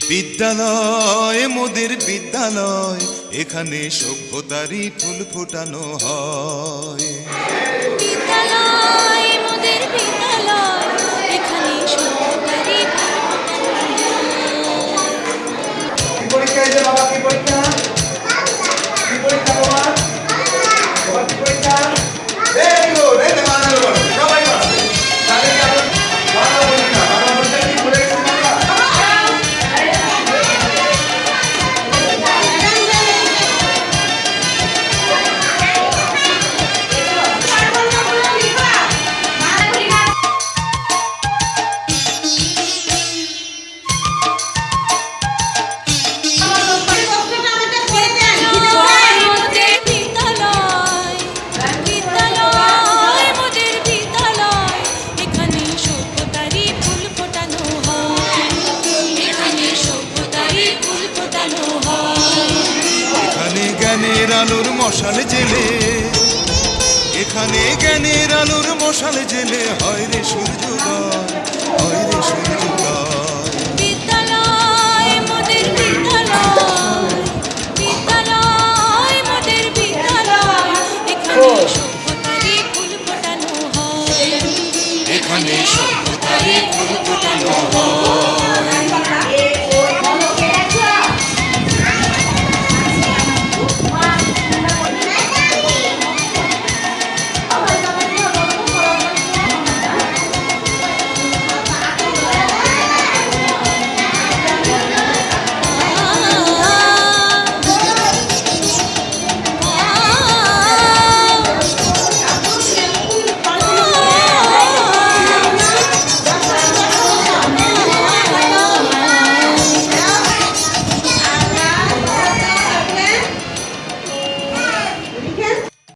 বিদ্যালয় মোদের বিদ্যালয়, এখানে সভ্যতারই ফুল ফোটানো হয়। বিদ্যালয় মোদের বিদ্যালয়, এখানে সভ্যতারই ফুল ফোটানো হয়। কি পরীক্ষা এই যে বাবা, কি পরীক্ষা? কি পরীক্ষা তোমার? তোমার কি পরীক্ষা? ভেরি গুড, এই যে বাংলা বলো, সবাই বলো। তাহলে কি আমরা বাংলা পরীক্ষা, বাংলা পরীক্ষা কি ভুলে গেছি বাংলা? জ্ঞানের আলোর মশাল জেলে, এখানে জ্ঞানের আলোর মশাল জেলে হয় রে সূর্যোদয়, হয় রে সূর্যোদয়। বিদ্যালয় মোদের বিদ্যালয়, বিদ্যালয় মোদের বিদ্যালয়, এখানে সভ্যতারই ফুল ফোটানো হয়। এখানে সভ্যতারই ফুল ফোটানো হয়।